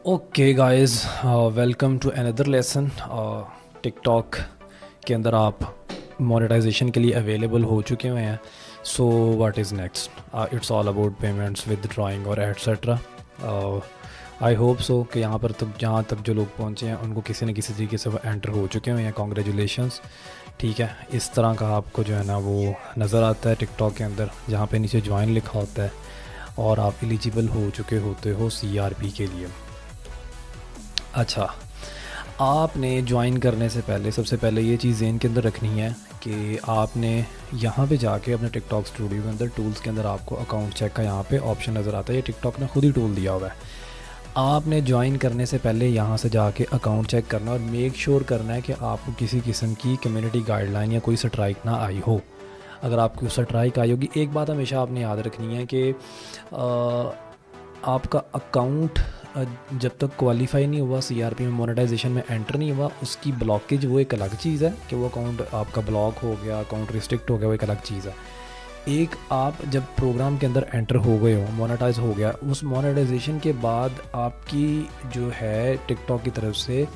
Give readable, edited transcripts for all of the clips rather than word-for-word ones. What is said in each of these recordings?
Okay guys, welcome to another lesson. TikTok के अंदर आप मोनेटाइजेशन के लिए अवेलेबल हो चुके हुए हैं। So what is next? It's all about payments with drawing और एट्सेट्रा। आई होप सो कि यहाँ पर तक जहाँ तक जो लोग पहुँचे हैं उनको किसी न किसी तरीके से वो एंटर हो चुके हुए हैं। कॉन्ग्रेचुलेशंस। ठीक है, इस तरह का आपको जो है ना वो नज़र आता है टिकटॉक के अंदर, जहाँ पे नीचे ज्वाइन लिखा होता है और आप एलिजिबल हो चुके होते हो CRP के लिए। अच्छा, आपने ज्वाइन करने से पहले सबसे पहले ये चीज़ ज़हन के अंदर रखनी है कि आपने यहाँ पे जाके अपने टिकटॉक स्टूडियो के अंदर टूल्स के अंदर आपको अकाउंट चेक का यहाँ पे ऑप्शन नज़र आता है। ये टिकटॉक ने खुद ही टूल दिया हुआ है। आपने ज्वाइन करने से पहले यहाँ से जाके अकाउंट चेक करना और मेक श्योर करना है कि आपको किसी किस्म की कम्युनिटी गाइडलाइन या कोई स्ट्राइक ना आई हो। अगर आपको स्ट्राइक आई होगी, एक बात हमेशा आपने याद रखनी है कि आपका अकाउंट जब तक क्वालिफाई नहीं हुआ, CRP में मोनेटाइजेशन में एंटर नहीं हुआ, उसकी ब्लॉकेज वो एक अलग चीज़ है कि वो अकाउंट आपका ब्लॉक हो गया, अकाउंट रिस्ट्रिक्ट हो गया, वो एक अलग चीज़ है। एक आप जब प्रोग्राम के अंदर एंटर हो गए हो, मोनेटाइज हो गया, उस मोनेटाइजेशन के बाद आपकी जो है टिकटॉक की तरफ से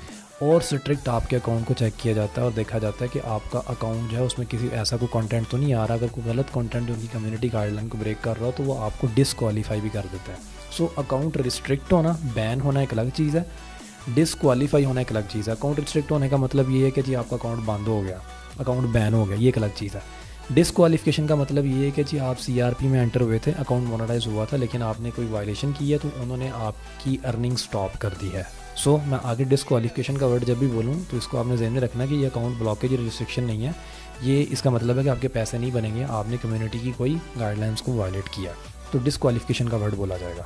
और स्ट्रिक्ट आपके अकाउंट को चेक किया जाता है और देखा जाता है कि आपका अकाउंट जो है उसमें किसी ऐसा कोई कंटेंट तो नहीं आ रहा। अगर कोई गलत कंटेंट उनकी कम्युनिटी गाइडलाइन को ब्रेक कर रहा हो तो वो आपको डिसक्वालीफाई भी कर देता है। सो अकाउंट रिस्ट्रिक्ट होना, बैन होना एक अलग चीज़ है, डिसक्वालीफाई होना एक अलग चीज़ है। अकाउंट रिस्ट्रिक्ट होने का मतलब ये है कि जी आपका अकाउंट बंद हो गया, अकाउंट बैन हो गया, ये एक अलग चीज़ है। डिसक्वालिफिकेशन का मतलब ये है कि जी आप CRP में एंटर हुए थे, अकाउंट मोनेटाइज हुआ था, लेकिन आपने कोई वायलेशन की है तो उन्होंने आपकी अर्निंग स्टॉप कर दी है। सो मैं आगे डिसक्वालिफिकेशन का वर्ड जब भी बोलूँ तो इसको आपने ज़हन में रखना कि ये अकाउंट ब्लॉकेज रिस्ट्रिक्शन नहीं है। ये इसका मतलब है कि आपके पैसे नहीं बनेंगे, आपने कम्युनिटी की कोई गाइडलाइंस को वायलेट किया, तो डिसक्वालिफिकेशन का वर्ड बोला जाएगा।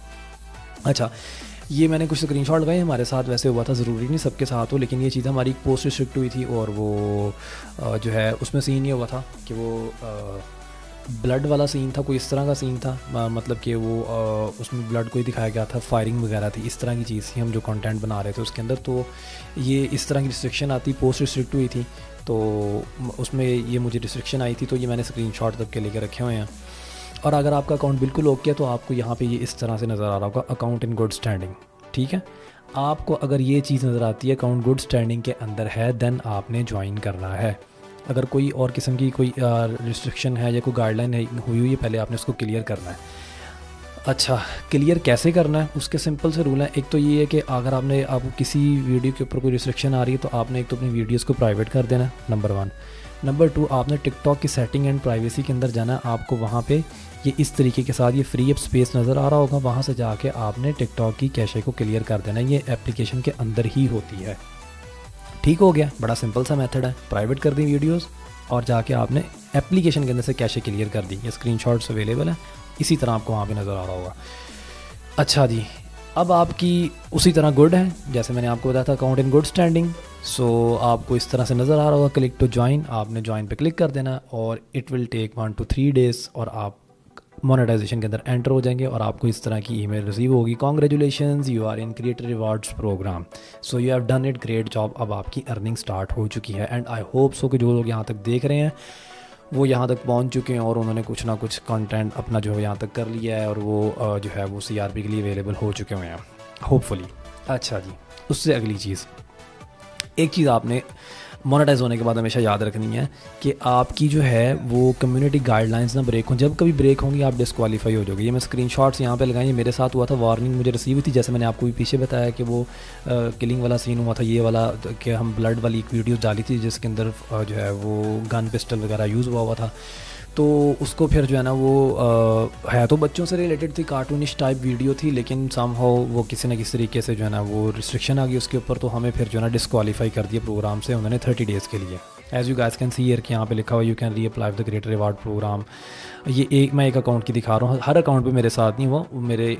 अच्छा, ये मैंने कुछ स्क्रीनशॉट लगाए, हमारे साथ वैसे हुआ था, ज़रूरी नहीं सबके साथ हो, लेकिन ये चीज़ हमारी एक पोस्ट रिस्ट्रिक्ट हुई थी और वो जो है उसमें सीन ये हुआ था कि वो ब्लड वाला सीन था, कोई इस तरह का सीन था, मतलब कि वो उसमें ब्लड को ही दिखाया गया था, फायरिंग वगैरह थी, इस तरह की चीज़ थी। हम जो कंटेंट बना रहे थे उसके अंदर, तो ये इस तरह की रिस्ट्रिक्शन आती, पोस्ट रिस्ट्रिक्ट हुई थी, तो उसमें ये मुझे रिस्ट्रिक्शन आई थी, तो ये मैंने स्क्रीनशॉट तब के लेके रखे हुए हैं। और अगर आपका अकाउंट बिल्कुल ओके है तो आपको यहाँ पे ये इस तरह से नज़र आ रहा होगा, अकाउंट इन गुड स्टैंडिंग। ठीक है, आपको अगर ये चीज़ नज़र आती है अकाउंट गुड स्टैंडिंग के अंदर है, देन आपने ज्वाइन करना है। अगर कोई और किस्म की कोई रिस्ट्रिक्शन है या कोई गाइडलाइन हुई है, पहले आपने उसको क्लियर करना है। अच्छा, क्लियर कैसे करना है, उसके सिंपल से रूल हैं। एक तो ये है कि अगर आपको किसी वीडियो के ऊपर कोई रिस्ट्रिक्शन आ रही है तो आपने एक तो अपनी वीडियोज़ को प्राइवेट कर देना है, नंबर 1। नंबर 2, आपने टिकटॉक की सेटिंग एंड प्राइवेसी के अंदर जाना है। आपको वहाँ पे ये इस तरीके के साथ ये फ्री अप स्पेस नज़र आ रहा होगा, वहाँ से जाके आपने टिकटॉक की कैशे को क्लियर कर देना है। ये एप्लीकेशन के अंदर ही होती है। ठीक हो गया, बड़ा सिंपल सा मेथड है। प्राइवेट कर दी वीडियोस और जाके आपने एप्लीकेशन के अंदर से कैशे क्लियर कर दी। ये स्क्रीनशॉट्स अवेलेबल है, इसी तरह आपको वहाँ पे नज़र आ रहा होगा। अच्छा जी, अब आपकी उसी तरह गुड है, जैसे मैंने आपको बताया था अकाउंट इन गुड स्टैंडिंग। सो आपको इस तरह से नज़र आ रहा होगा, क्लिक टू ज्वाइन, आपने ज्वाइन पे क्लिक कर देना और it will take 1 to 3 days और आप मोनेटाइजेशन के अंदर एंटर हो जाएंगे और आपको इस तरह की ईमेल रिसीव होगी, congratulations you are in creator rewards program, so you have done it great job. अब आपकी अर्निंग स्टार्ट हो चुकी है एंड आई होप सो कि जो लोग यहाँ तक देख रहे हैं वो यहाँ तक पहुँच चुके हैं और उन्होंने कुछ ना कुछ कंटेंट अपना जो है यहाँ तक कर लिया है और वो जो है वो CRP के लिए अवेलेबल हो चुके हुए हैं, होपफुली। अच्छा जी, उससे अगली चीज़, एक चीज़ आपने मोनेटाइज होने के बाद हमेशा याद रखनी है कि आपकी जो है वो कम्युनिटी गाइडलाइंस ना ब्रेक हों। जब कभी ब्रेक होंगी आप डिस्क्वालीफाई हो जाओगे। ये मैं स्क्रीनशॉट्स यहाँ पे लगाई, मेरे साथ हुआ था, वार्निंग मुझे रिसीव हुई थी, जैसे मैंने आपको भी पीछे बताया कि वो किलिंग वाला सीन हुआ था, ये वाला कि हम ब्लड वाली एक वीडियो डाली थी जिसके अंदर जो है वो गन पिस्टल वगैरह यूज़ हुआ था। तो उसको फिर जो है ना वो है तो बच्चों से रिलेटेड थी, कार्टूनिश टाइप वीडियो थी, लेकिन समहाउ वो किसी न किसी तरीके से जो है ना वो रिस्ट्रिक्शन आ गई उसके ऊपर, तो हमें फिर जो है ना डिस्क्वालीफाई कर दिया प्रोग्राम से उन्होंने 30 days के लिए। As you guys can see here कि यहाँ पे लिखा हुआ you can reapply the creator reward program. ये मैं एक अकाउंट की दिखा रहा हूँ, हर अकाउंट पर मेरे साथ नहीं हुआ, मेरे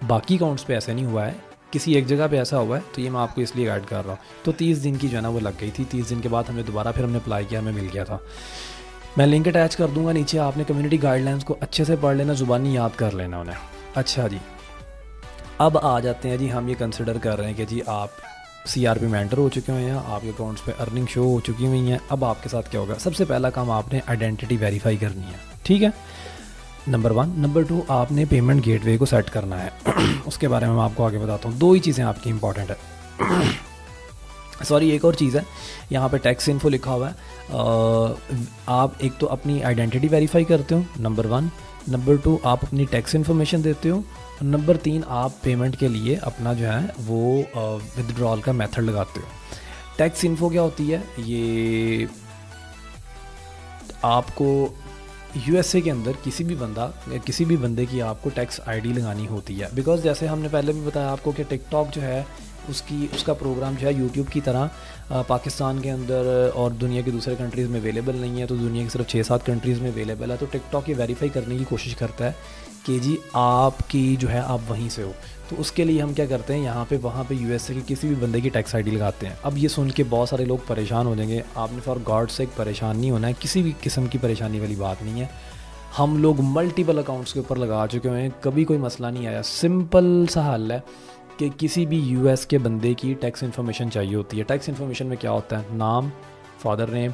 बाकी अकाउंट्स पर ऐसा नहीं हुआ है, किसी एक जगह पे ऐसा हुआ है, तो ये मैं आपको इसलिए गाइड कर रहा हूँ। तो 30 दिन की जो है ना वो लग गई थी, 30 दिन के बाद हमने दोबारा फिर हमने अप्लाई किया, हमें मिल गया था। मैं लिंक अटैच कर दूंगा नीचे, आपने कम्युनिटी गाइडलाइंस को अच्छे से पढ़ लेना, ज़ुबानी याद कर लेना उन्हें। अच्छा जी, अब आ जाते हैं जी, हम ये कंसिडर कर रहे हैं कि जी आप CRP में एंटर हो चुके हुए हैं, आपके अकाउंट्स पे अर्निंग शो हो चुकी हुई हैं। अब आपके साथ क्या होगा, सबसे पहला काम आपने आइडेंटिटी वेरीफाई करनी है। ठीक है, नंबर 1। नंबर 2, आपने पेमेंट गेटवे को सेट करना है। उसके बारे में मैं आपको आगे बताता हूँ। 2 ही चीज़ें आपकी इंपॉर्टेंट है। सॉरी, एक और चीज़ है, यहाँ पे टैक्स इन्फो लिखा हुआ है। आप एक तो अपनी आइडेंटिटी वेरीफाई करते हो, नंबर 1। नंबर 2, आप अपनी टैक्स इन्फॉर्मेशन देते हो। नंबर 3, आप पेमेंट के लिए अपना जो है वो विदड्रॉल का मेथड लगाते हो। टैक्स इन्फो क्या होती है? ये आपको यूएसए के अंदर किसी भी बंदे की आपको टैक्स आईडी लगानी होती है। बिकॉज़ जैसे हमने पहले भी बताया आपको कि टिकटॉक जो है उसका प्रोग्राम जो है यूट्यूब की तरह पाकिस्तान के अंदर और दुनिया की दूसरे कंट्रीज़ में अवेलेबल नहीं है, तो दुनिया की सिर्फ 6-7 कंट्रीज़ में अवेलेबल है। तो टिकटॉक ये वेरीफाई करने की कोशिश करता है कि जी आपकी जो है आप वहीं से हो। तो उसके लिए हम क्या करते हैं, यहाँ पे वहाँ पे यूएसए के किसी भी बंदे की टैक्स आईडी लगाते हैं। अब ये सुन के बहुत सारे लोग परेशान हो जाएंगे। आपने फॉर गॉड से परेशान नहीं होना है, किसी भी किस्म की परेशानी वाली बात नहीं है। हम लोग मल्टीपल अकाउंट्स के ऊपर लगा चुके हैं, कभी कोई मसला नहीं आया। सिंपल सा हल है कि किसी भी यूएस के बंदे की टैक्स इन्फॉर्मेशन चाहिए होती है। टैक्स इन्फॉर्मेशन में क्या होता है? नाम, फादर नेम,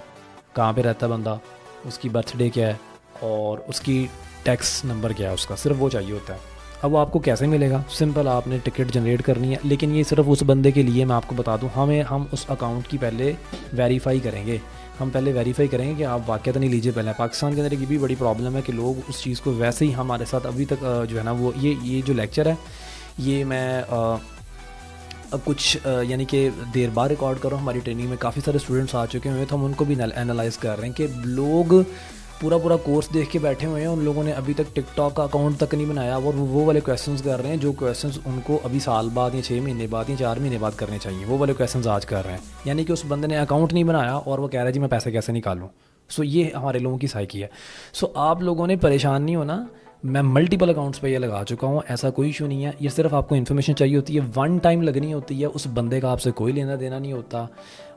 कहाँ पे रहता है बंदा, उसकी बर्थडे क्या है और उसकी टैक्स नंबर क्या है उसका, सिर्फ वो चाहिए होता है। अब वो आपको कैसे मिलेगा? सिंपल, आपने टिकट जनरेट करनी है। लेकिन ये सिर्फ उस बंदे के लिए, मैं आपको बता दूं, हम उस अकाउंट की पहले वेरीफाई करेंगे। हम पहले वेरीफाई करेंगे कि आप वाक़ई नहीं लीजिए। पहले पाकिस्तान के अंदर ये भी बड़ी प्रॉब्लम है कि लोग उस चीज़ को वैसे ही हमारे साथ अभी तक जो है ना वो ये जो लेक्चर है ये मैं अब कुछ यानी कि देर बाद रिकॉर्ड कर रहा हूँ। हमारी ट्रेनिंग में काफ़ी सारे स्टूडेंट्स आ चुके हैं, तो हम उनको भी एनालाइज़ कर रहे हैं कि लोग पूरा कोर्स देख के बैठे हुए हैं, उन लोगों ने अभी तक टिकटॉक का अकाउंट तक नहीं बनाया और वो वाले क्वेश्चंस कर रहे हैं जो क्वेश्चंस उनको अभी साल बाद या 6 महीने बाद या 4 महीने बाद करने चाहिए। वो वाले क्वेश्चंस आज कर रहे हैं। यानी कि उस बंदे ने अकाउंट नहीं बनाया और वो कह रहा है जी मैं पैसे कैसे निकालूँ। सो ये हमारे लोगों की साइकी है। सो आप लोगों ने परेशान नहीं होना। मैं मल्टीपल अकाउंट्स पे ये लगा चुका हूँ, ऐसा कोई इशू नहीं है। ये सिर्फ आपको इन्फॉर्मेशन चाहिए होती है, 1 टाइम लगनी होती है, उस बंदे का आपसे कोई लेना देना नहीं होता।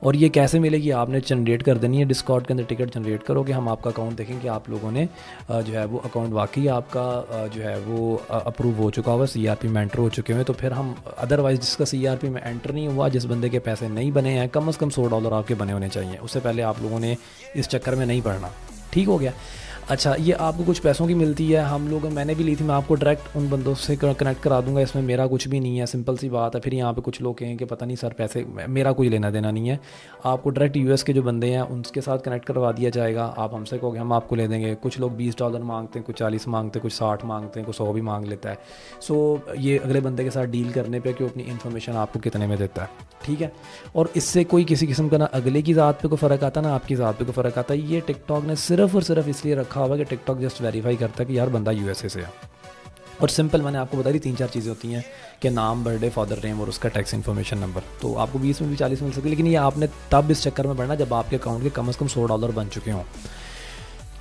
और ये कैसे मिलेगी? आपने जनरेट कर देनी है, डिस्कॉर्ड के अंदर टिकट जनरेट करोगे, हम आपका अकाउंट देखेंगे, आप लोगों ने जो है वो अकाउंट वाकई आपका जो है वो अप्रूव हो चुका हुआ, CRP में एंटर हो चुके हुए। तो फिर हम अदरवाइज़ जिसका CRP में एंटर नहीं हुआ, जिस बंदे के पैसे नहीं बने हैं, कम से कम $100 आपके बने होने चाहिए। उससे पहले आप लोगों ने इस चक्कर में नहीं पड़ना। ठीक हो गया? अच्छा, ये आपको कुछ पैसों की मिलती है। मैंने भी ली थी, मैं आपको डायरेक्ट उन बंदों से कनेक्ट करा दूंगा, इसमें मेरा कुछ भी नहीं है, सिंपल सी बात है। फिर यहाँ पे कुछ लोग कहें कि पता नहीं सर पैसे, मेरा कोई लेना देना नहीं है। आपको डायरेक्ट यूएस के जो बंदे हैं उनके साथ कनेक्ट करवा दिया जाएगा। आप हमसे कहोगे, हम आपको ले देंगे। कुछ लोग $20 मांगते हैं, कुछ 40 मांगते हैं, कुछ 60 मांगते हैं, कुछ 100 भी मांग लेता है। सो ये अगले बंदे के साथ डील करने पर कि वो अपनी इन्फॉर्मेशन आपको कितने में देता है। ठीक है? और इससे कोई किसी किस्म का ना अगले की ज़ात पे कोई फ़र्क आता ना आपकी ज़ात पे कोई फ़र्क आता है। ये टिकटॉक ने सिर्फ और सिर्फ इसलिए रखा हुआ कि टिकटॉक जस्ट वेरीफाई करता है कि यार बंदा यूएसए से है। और सिंपल मैंने आपको बता दी 3-4 चीज़ें होती हैं कि नाम, बर्थडे, फादर नेम और उसका टैक्स इन्फॉर्मेशन नंबर। तो आपको 20 में भी 40 मिल सकती है, लेकिन ये आपने तब इस चक्कर में पड़ना जब आपके अकाउंट के कम से कम $100 बन चुके हों।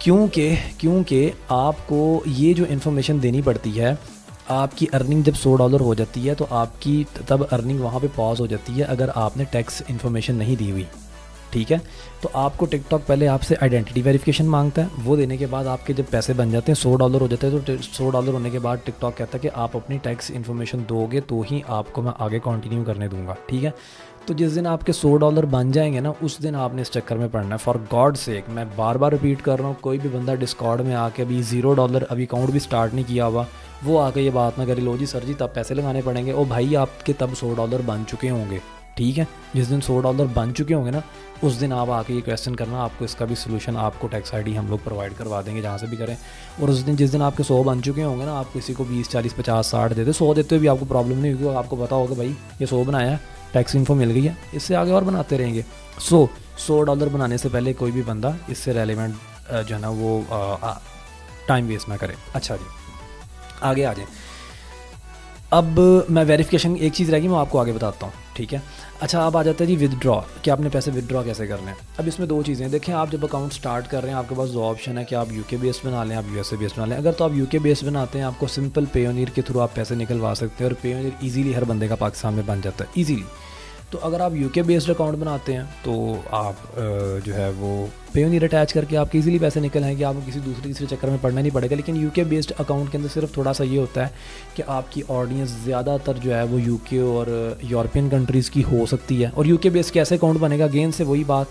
क्योंकि आपको ये जो इन्फॉर्मेशन देनी पड़ती है, आपकी अर्निंग जब $100 हो जाती है तो आपकी तब अर्निंग वहाँ पे पॉज हो जाती है अगर आपने टैक्स इन्फॉर्मेशन नहीं दी हुई। ठीक है? तो आपको टिकटॉक पहले आपसे आइडेंटिटी वेरिफिकेशन मांगता है। वो देने के बाद आपके जब पैसे बन जाते हैं, $100 हो जाते हैं, तो $100 होने के बाद टिकटॉक कहता है कि आप अपनी टैक्स इन्फॉर्मेशन दोगे तो ही आपको मैं आगे कंटिन्यू करने दूंगा। ठीक है? तो जिस दिन आपके $100 बन जाएंगे ना, उस दिन आपने इस चक्कर में पड़ना है। फॉर गॉड सेक, मैं बार बार रिपीट कर रहा हूँ, कोई भी बंदा डिस्कॉर्ड में आके अभी $0 अभी अकाउंट भी स्टार्ट नहीं किया हुआ, वो आके ये बात ना करे, लो जी सर जी तब पैसे लगाने पड़ेंगे। ओ भाई, आपके तब $100 बन चुके होंगे। ठीक है? जिस दिन $100 बन चुके होंगे ना, उस दिन आप आके ये क्वेश्चन करना, आपको इसका भी सोल्यूशन, आपको टैक्स आईडी हम लोग प्रोवाइड करवा देंगे जहाँ से भी करें। और उस दिन जिस दिन आपके 100 बन चुके होंगे ना, आप किसी को 20, 40, 50, 60 देते, 100 देते हुए भी आपको प्रॉब्लम नहीं होगी। आपको पता होगा भाई ये 100 बनाया है, टैक्स इन्फो मिल गई है, इससे आगे और बनाते रहेंगे। $100 बनाने से पहले कोई भी बंदा इससे रेलिवेंट जो है ना वो टाइम वेस्ट ना करे। अच्छा जी, आगे आ जाए। अब मैं वेरिफिकेशन एक चीज़ रहेगी, मैं आपको आगे बताता हूँ। ठीक है? अच्छा, अब आ जाता है जी विदड्रॉ, कि आपने पैसे विदड्रॉ कैसे करने हैं। अब इसमें 2 चीज़ें देखें। आप जब अकाउंट स्टार्ट कर रहे हैं, आपके पास 2 ऑप्शन है कि आप यूके बेस्ड बना लें, आप यूएसए बेस्ड बना लें। अगर तो आप यूके बेस्ड बनाते हैं, आपको सिंपल पेयोनियर के थ्रू आप पैसे निकलवा सकते हैं और पेयोनियर ईजीली हर बंदे का पाकिस्तान में बन जाता है ईजीली। तो अगर आप यूके बेस्ड अकाउंट बनाते हैं तो आप जो है वो पेयोनियर अटैच करके आपके इजीली पैसे निकल आएंगे, आपको किसी दूसरे तीसरे चक्कर में पड़ना नहीं पड़ेगा। लेकिन यूके बेस्ड अकाउंट के अंदर सिर्फ थोड़ा सा ये होता है कि आपकी ऑडियंस ज़्यादातर जो है वो यूके और यूरोपियन कंट्रीज़ की हो सकती है। और यूके बेस्ड कैसे अकाउंट बनेगा, अगेन से वही बात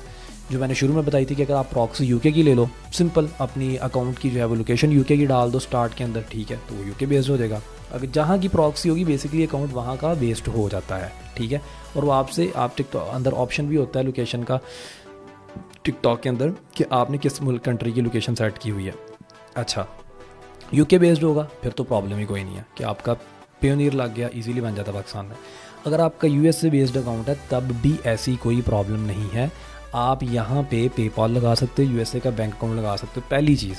जो मैंने शुरू में बताई थी कि अगर आप प्रॉक्सी यूके की ले लो, सिंपल अपनी अकाउंट की जो है वो लोकेशन यूके की डाल दो स्टार्ट के अंदर, ठीक है, तो वो यूके बेस्ड हो जाएगा। अगर जहाँ की प्रॉक्सी होगी बेसिकली अकाउंट वहाँ का बेस्ड हो जाता है, ठीक है। और वो आपसे आप टिकटॉक अंदर ऑप्शन भी होता है लोकेशन का टिकटॉक के अंदर कि आपने किस मुल्क कंट्री की लोकेशन सेट की हुई है। अच्छा, यूके बेस्ड होगा फिर तो प्रॉब्लम ही कोई नहीं है कि आपका पेयोनियर लग गया, इजीली बन जाता पाकिस्तान में। अगर आपका यूएस से बेस्ड अकाउंट है तब भी ऐसी कोई प्रॉब्लम नहीं है, आप यहाँ पे पेपॉल लगा सकते हो, यूएसए का बैंक अकाउंट लगा सकते हो। पहली चीज़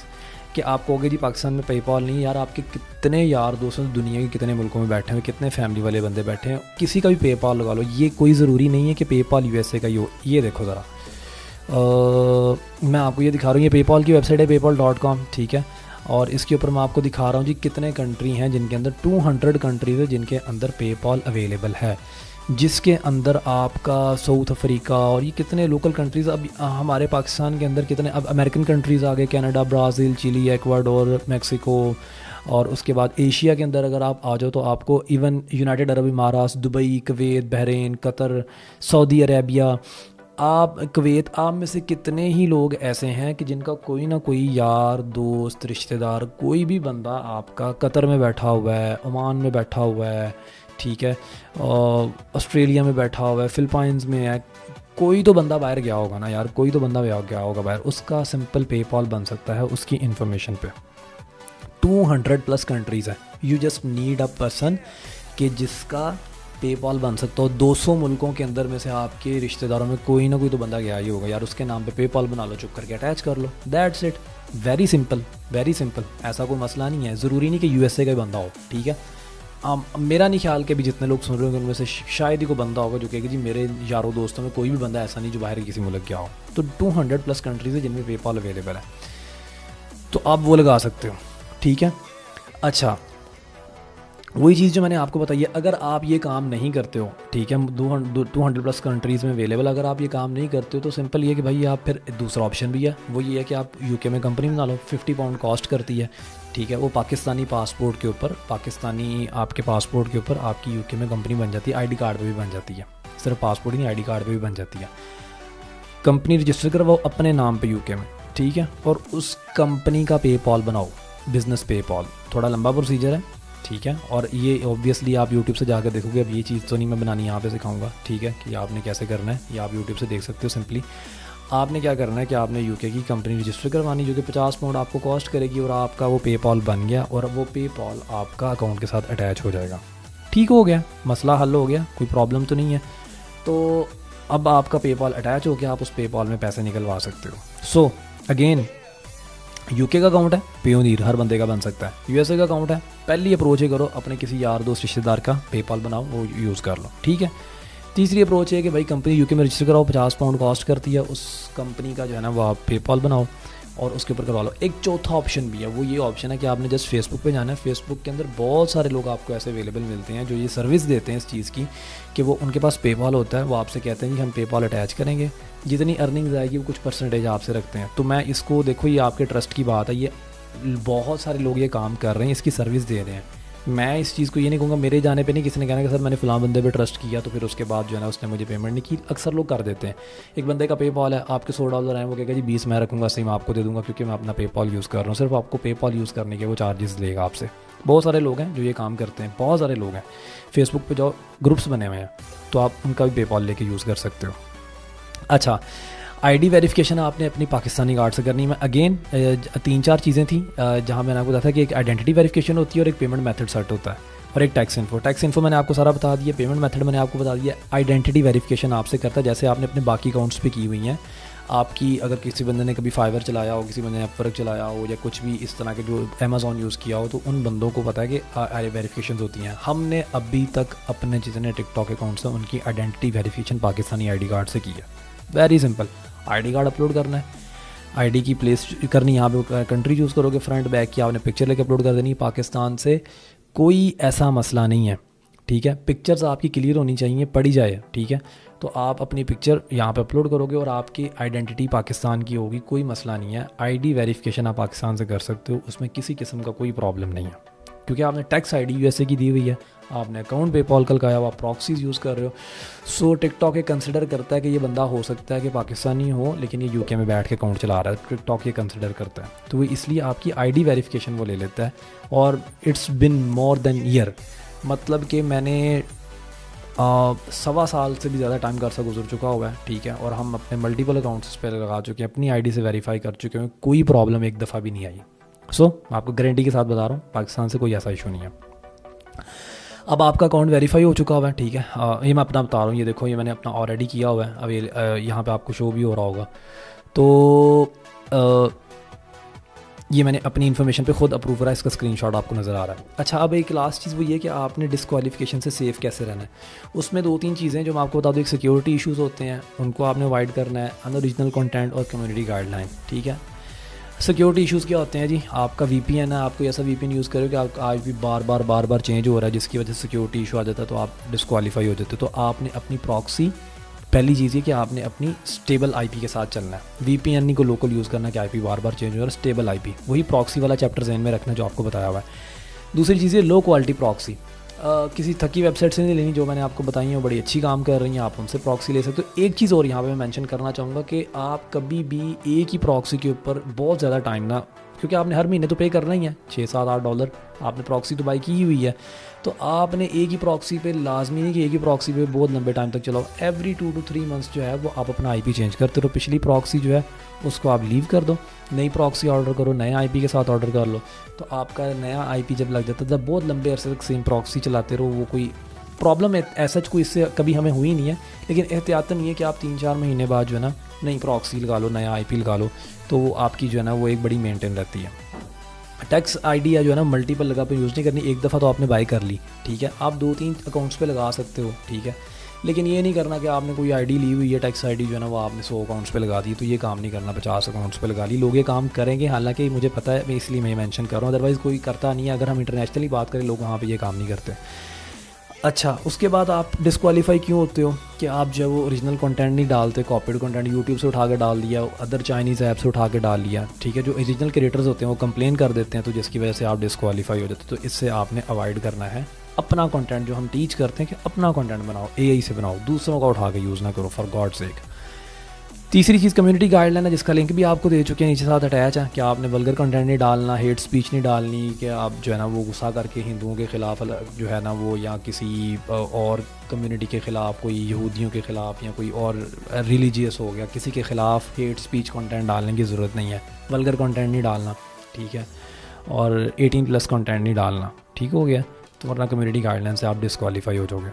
कि आप कहोगे जी पाकिस्तान में पेपॉल नहीं, यार आपके कितने यार दोस्तों दुनिया के कितने मुल्कों में बैठे हैं, कितने फैमिली वाले बंदे बैठे हैं, किसी का भी पेपॉल लगा लो, ये कोई ज़रूरी नहीं है कि पेपॉल यूएसए का ही हो। ये देखो ज़रा, मैं आपको ये दिखा रहा हूँ, ये पेपॉल की वेबसाइट है paypal.com, ठीक है। और इसके ऊपर मैं आपको दिखा रहा हूँ जी कितने कंट्री हैं जिनके अंदर 200 कंट्रीज़ है जिनके अंदर पेपॉल अवेलेबल है, जिसके अंदर आपका साउथ अफ्रीका और ये कितने लोकल कंट्रीज़, अब हमारे पाकिस्तान के अंदर कितने अब अमेरिकन कंट्रीज़ आ गए, Canada, Brazil, Chile, Ecuador, Mexico. और उसके बाद एशिया के अंदर अगर आप आ जाओ तो आपको even United Arab Emirates, Dubai, Kuwait, Bahrain, Qatar, Saudi Arabia, आप कुवैत, आप में से कितने ही लोग ऐसे हैं कि जिनका कोई ना कोई यार दोस्त रिश्तेदार कोई भी बंदा आपका कतर में बैठा हुआ है, ओमान में बैठा हुआ है, ठीक है, ऑस्ट्रेलिया में बैठा हुआ है, फिलिपाइंस में है, कोई तो बंदा बाहर गया होगा ना यार, कोई तो बंदा गया होगा बाहर, उसका सिंपल पेपॉल बन सकता है उसकी इन्फॉर्मेशन पे। 200+ कंट्रीज़ है, you just need a person कि जिसका पेपॉल बन सकता हो। 200 मुल्कों के अंदर में से आपके रिश्तेदारों में कोई ना कोई तो बंदा गया ही होगा यार, उसके नाम पे पेपॉल बना लो, चुप करके अटैच कर लो, that's it. Very simple, very simple, ऐसा कोई मसला नहीं है, ज़रूरी नहीं कि यूएसए का ही बंदा हो, ठीक है। मेरा नहीं ख्याल कि भी जितने लोग सुन रहे होंगे उनमें से शायद ही कोई बंदा होगा जो कहेगा जी मेरे यारों दोस्तों में कोई भी बंदा ऐसा नहीं जो बाहर किसी मुल्क गया हो। तो 200+ कंट्रीज़ है जिनमें पेपॉल अवेलेबल है, तो आप वो लगा सकते हो, ठीक है। अच्छा, वही चीज़ जो मैंने आपको बताई है, अगर आप ये काम नहीं करते हो, ठीक है, 200+ कंट्रीज़ में अवेलेबल, अगर आप ये काम नहीं करते हो तो सिंपल ये कि भाई आप फिर दूसरा ऑप्शन भी है, वो ये है कि आप यूके में कंपनी बना लो, 50 पाउंड कॉस्ट करती है, ठीक है। वो पाकिस्तानी पासपोर्ट के ऊपर, पाकिस्तानी आपके पासपोर्ट के ऊपर आपकी यूके में कंपनी बन जाती है, आईडी कार्ड पे भी बन जाती है, सिर्फ पासपोर्ट ही नहीं आईडी कार्ड पे भी बन जाती है। कंपनी रजिस्टर करवाओ अपने नाम पे यूके में, ठीक है, और उस कंपनी का पेपॉल बनाओ, बिज़नेस पेपॉल, थोड़ा लंबा प्रोसीजर है, ठीक है। और ये ऑब्वियसली आप यूट्यूब से जाकर देखोगे, अब ये चीज़ तो नहीं मैं बनानी यहाँ पे सिखाऊंगा, ठीक है, कि आपने कैसे करना है, ये आप यूट्यूब से देख सकते हो। सिंपली आपने क्या करना है कि आपने यूके की कंपनी रजिस्टर करवानी जो कि 50 पाउंड आपको कॉस्ट करेगी, और आपका वो पेपॉल बन गया और वो पेपॉल आपका अकाउंट के साथ अटैच हो जाएगा, ठीक हो गया, मसला हल हो गया, कोई प्रॉब्लम तो नहीं है। तो अब आपका पेपॉल अटैच हो गया, आप उस पेपॉल में पैसे निकलवा सकते हो। सो अगेन, यूके का अकाउंट है, पेयोनियर हर बंदे का बन सकता है। यूएसए का अकाउंट है, पहली अप्रोच ही करो, अपने किसी यार दोस्त रिश्तेदार का पेपॉल बनाओ, वो यूज़ कर लो, ठीक है। तीसरी अप्रोच है कि भाई कंपनी यूके में रजिस्टर कराओ, 50 पाउंड कॉस्ट करती है, उस कंपनी का जो है ना वो आप पेपॉल बनाओ और उसके ऊपर करवा लो। एक चौथा ऑप्शन भी है, वो ये ऑप्शन है कि आपने जस्ट फेसबुक पे जाना है, फेसबुक के अंदर बहुत सारे लोग आपको ऐसे अवेलेबल मिलते हैं जो ये सर्विस देते हैं इस चीज़ की कि वो उनके पास पेपॉल होता है, वो आपसे कहते हैं कि हम पेपॉल अटैच करेंगे, जितनी अर्निंग्स आएगी वो कुछ परसेंटेज आपसे रखते हैं। तो मैं इसको देखो, ये आपके ट्रस्ट की बात है, ये बहुत सारे लोग ये काम कर रहे हैं, इसकी सर्विस दे रहे हैं। मैं इस चीज़ को ये नहीं कहूँगा मेरे जाने पे नहीं किसी ने कहना कि सर मैंने फ़लाँ बंदे पे ट्रस्ट किया तो फिर उसके बाद जो है ना उसने मुझे पेमेंट नहीं की। अक्सर लोग कर देते हैं, एक बंदे का पेपॉल है, आपके $100 हैं, वो कहेगा जी 20 मैं रखूँगा, सही मैं आपको दे दूँगा क्योंकि मैं अपना पेपॉल यूज़ कर रहा हूँ, सिर्फ आपको पेपॉल यूज़ करने के वो चार्जेस लेगा आपसे। बहुत सारे लोग हैं जो ये काम करते हैं, बहुत सारे लोग हैं। फेसबुक पर जाओ, ग्रुप्स बने हुए हैं, तो आप उनका भी पेपॉल लेके यूज़ कर सकते हो। अच्छा, आईडी वेरिफिकेशन आपने अपनी पाकिस्तानी कार्ड से करनी है। अगेन 3-4 चीज़ें थी जहाँ मैंने आपको बताया था कि एक आइडेंटिटी वेरिफिकेशन होती है और एक पेमेंट मेथड सेट होता है और एक टैक्स इन्फो मैंने आपको सारा बता दिया, पेमेंट मेथड मैंने आपको बता दिया। आइडेंटिटी वेरिफिकेशन आपसे करता है जैसे आपने अपने बाकी अकाउंट्स पे की हुई हैं आपकी। अगर किसी बंदे ने कभी फाइवर चलाया हो, किसी बंदे ने अपवर्क चलाया हो या कुछ भी इस तरह के जो अमेज़ॉन यूज़ किया हो, तो उन बंदों को पता है कि वेरिफिकेशन होती हैं। हमने अभी तक अपने जितने टिकटॉक अकाउंट्स हैं उनकी identity verification Pakistani I D card से की है। Very simple, ID card upload करना है, आईडी की प्लेस करनी, यहाँ पे कंट्री चूज़ करोगे, फ्रंट बैक की आपने पिक्चर लेके अपलोड कर देनी। पाकिस्तान से कोई ऐसा मसला नहीं है, ठीक है। पिक्चर्स आपकी क्लियर होनी चाहिए, पड़ी जाए, ठीक है। तो आप अपनी पिक्चर यहाँ पे अपलोड करोगे और आपकी आइडेंटिटी पाकिस्तान की होगी, कोई मसला नहीं है। आईडी वेरिफिकेशन आप पाकिस्तान से कर सकते हो, उसमें किसी किस्म का कोई प्रॉब्लम नहीं है, क्योंकि आपने टैक्स आईडी यूएसए की दी हुई है, आपने अकाउंट पेपॉल का लगाया हुआ, प्रॉक्सीज यूज़ कर रहे हो। सो टिकटॉक ये कंसिडर करता है कि ये बंदा हो सकता है कि पाकिस्तानी हो लेकिन ये यूके में बैठ के अकाउंट चला रहा है, टिकटॉक ये कंसिडर करता है। तो वो इसलिए आपकी आईडी वेरिफिकेशन वो ले लेता है। और it's been more than year, मतलब कि मैंने 1.25 साल से भी ज़्यादा टाइम का अर्सा गुजर चुका हुआ है, ठीक है। और हम अपने मल्टीपल अकाउंट्स पे लगा चुके हैं, अपनी आईडी से वेरीफाई कर चुके हैं, कोई प्रॉब्लम एक दफ़ा भी नहीं आई। सो आपको गारंटी के साथ बता रहा हूँ, पाकिस्तान से कोई ऐसा इशू नहीं है। अब आपका अकाउंट वेरीफाई हो चुका हुआ है, ठीक है। ये मैं अपना बता रहा हूँ, ये देखो, ये मैंने अपना ऑलरेडी किया हुआ है। अब ये यहाँ पे आपको शो भी हो रहा होगा। तो ये मैंने अपनी इन्फॉर्मेशन पे खुद अप्रूव करा, इसका स्क्रीनशॉट आपको नज़र आ रहा है। अच्छा, अब एक लास्ट चीज़ वो ये कि आपने डिस्क्वालिफिकेशन से सेफ़ कैसे रहना है। उसमें 2-3 चीज़ें जो मैं आपको बता दूँ। एक सिक्योरिटी इशूज़ होते हैं, उनको आपने अवॉइड करना है, अनओरिजिनल कंटेंट और कम्युनिटी गाइडलाइन, ठीक है। सिक्योरिटी इशूज़ क्या होते हैं जी, आपका VPN है, आपको ऐसा VPN यूज़ करो कि आपका IP बार बार चेंज हो रहा है, जिसकी वजह से सिक्योरिटी इशू आ जाता है, तो आप डिस्क्वालीफाई हो जाते हो। तो आपने अपनी प्रॉक्सी, पहली चीज़ ये कि आपने अपनी स्टेबल IP के साथ चलना है। VPN नहीं को लोकल यूज़ करना कि IP बार बार चेंज हो रहा है, स्टेबल IP, वही प्रॉक्सी वाला चैप्टर ज़हन में रखना जो आपको बताया हुआ है। दूसरी चीज़ है लो क्वालिटी प्रॉक्सी, किसी थकी वेबसाइट से नहीं लेनी, जो मैंने आपको बताई है वो बड़ी अच्छी काम कर रही हैं, आप उनसे प्रॉक्सी ले सकते हो। एक चीज़ और यहाँ पे मैं मेंशन करना चाहूँगा कि आप कभी भी एक ही प्रॉक्सी के ऊपर बहुत ज़्यादा टाइम ना, क्योंकि आपने हर महीने तो पे करना ही है, $6-7-8 आपने प्रॉक्सी तो बाई की हुई है, तो आपने एक ही प्रॉक्सी पे लाजमी नहीं कि एक ही प्रॉक्सी पे बहुत लंबे टाइम तक चलाओ। एवरी 2 to 3 मंथ्स जो है वो आप अपना IP चेंज करते रहो। पिछली प्रॉक्सी जो है उसको आप लीव कर दो, नई प्रॉक्सी ऑर्डर करो, नए IP के साथ ऑर्डर कर लो, तो आपका नया IP जब लग जाता है, जब बहुत लंबे अरसे तक सेम प्रॉक्सी चलाते रहो, वो कोई प्रॉब्लम ऐसा कोई इससे कभी हमें हुई नहीं है। लेकिन एहतियातन ये कि आप 3-4 महीने बाद जो है ना नई प्रॉक्सी लगा लो, नया IP लगा लो, तो वो आपकी जो है ना वो एक बड़ी मेंटेन रहती है। टैक्स आईडी या जो है ना मल्टीपल लगा पे यूज़ नहीं करनी, एक दफ़ा तो आपने बाई कर ली, ठीक है। आप 2-3 अकाउंट्स पे लगा सकते हो, ठीक है, लेकिन ये नहीं करना कि आपने कोई आईडी ली हुई है, टैक्स आईडी जो है ना वो आपने 100 अकाउंट्स पे लगा दी, तो ये काम नहीं करना। 50 अकाउंट्स पे लगा ली, लोग ये काम करेंगे, हालांकि मुझे पता है, मैं इसलिए मैं मेंशन कर रहा हूँ, अदरवाइज़ कोई करता नहीं है। अगर हम इंटरनेशनली बात करें, लोग वहाँ पर ये काम नहीं करते। अच्छा, उसके बाद आप डिस्क्वालीफाई क्यों होते हो कि आप जो वो ओरिजिनल कंटेंट नहीं डालते, कॉपीड कंटेंट यूट्यूब से उठा के डाल दिया, अदर चाइनीज़ ऐप से उठा के डाल लिया, ठीक है। जो ओरिजिनल क्रिएटर्स होते हैं वो कंप्लेन कर देते हैं, तो जिसकी वजह से आप डिस्क्वालीफाई हो जाते हो। तो इससे आपने अवॉइड करना है। अपना कंटेंट जो हम टीच करते हैं कि अपना कंटेंट बनाओ, AI से बनाओ, दूसरों का उठा के यूज़ ना करो, फॉर गॉड सेक। तीसरी चीज़ कम्युनिटी गाइडलाइन है, जिसका लिंक भी आपको दे चुके हैं, नीचे साथ अटैच है कि आपने वल्गर कंटेंट नहीं डालना, हेट स्पीच नहीं डालनी, कि आप जो है ना वो गुस्सा करके हिंदुओं के ख़िलाफ़ जो है ना वो, या किसी और कम्युनिटी के ख़िलाफ़, कोई यहूदियों के ख़िलाफ़ या कोई और रिलीजियस हो गया, किसी के ख़िलाफ़ हेट स्पीच कंटेंट डालने की ज़रूरत नहीं है। वल्गर कंटेंट नहीं डालना, ठीक है, और 18+ कंटेंट नहीं डालना, ठीक हो गया। तो वरना कम्युनिटी गाइडलाइन से आप डिस्क्वालीफाई हो जाओगे।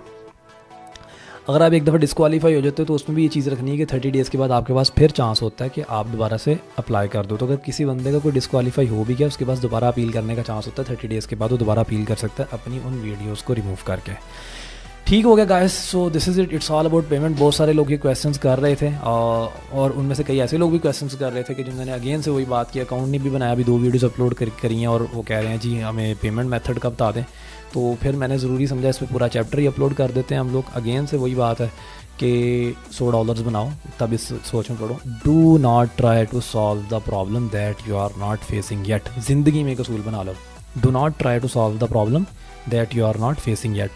अगर आप एक दफ़ा डिस्क्वालीफाई हो जाते हो तो उसमें भी ये चीज़ रखनी है कि 30 डेज़ के बाद आपके पास फिर चांस होता है कि आप दोबारा से अप्लाई कर दो। तो अगर किसी बंदे का कोई डिस्क्वालीफाई हो भी गया, उसके पास दोबारा अपील करने का चांस होता है। 30 डेज़ के बाद वो दोबारा अपील कर सकता है अपनी उन वीडियोज़ को रिमूव करके। ठीक हो गया guys, so this is it, it's all about payment. बहुत सारे लोग ये क्वेश्चंस कर रहे थे और उनमें से कई ऐसे लोग भी क्वेश्चंस कर रहे थे कि जिन्होंने अगेन से वही बात की, अकाउंट नहीं भी बनाया, अभी 2 वीडियोज़ अपलोड करी हैं और वो कह रहे हैं जी हमें पेमेंट मेथड का बता दें। तो फिर मैंने ज़रूरी समझा इस पर पूरा चैप्टर ही अपलोड कर देते हैं हम लोग। अगेन से वही बात है कि $100 बनाओ, तब इस सोच में पड़ो। Do not try to solve the problem that you are not facing yet. ज़िंदगी में एक असूल बना लो, do not try to solve the problem that you are not facing yet.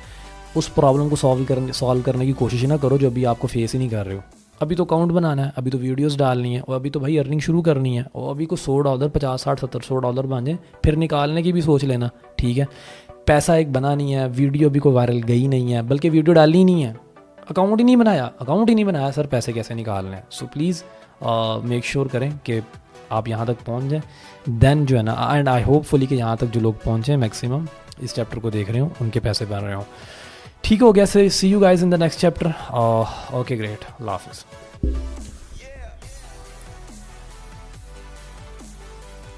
उस प्रॉब्लम को सॉल्व करने की कोशिश ना करो जो अभी आपको फेस ही नहीं कर रहे हो। अभी तो अकाउंट बनाना है, अभी तो वीडियोस डालनी है, और अभी तो भाई अर्निंग शुरू करनी है, और अभी को $100, $50, $60, $70, $100 बन जाए, फिर निकालने की भी सोच लेना, ठीक है। पैसा एक बना नहीं है, वीडियो अभी कोई वायरल गई नहीं है, बल्कि वीडियो डाली नहीं है, अकाउंट ही नहीं बनाया सर, पैसे कैसे निकालने हैं। सो प्लीज़ मेक श्योर करें कि आप यहाँ तक पहुँच जाएँ, देन जो है ना, एंड आई होपफुली कि यहाँ तक जो लोग पहुँचे मैक्सिमम इस चैप्टर को देख रहे हो, उनके पैसे बन रहे हो। ठीक हो गया, see you guys in the next chapter. Okay great, अल्लाह हाफिज़।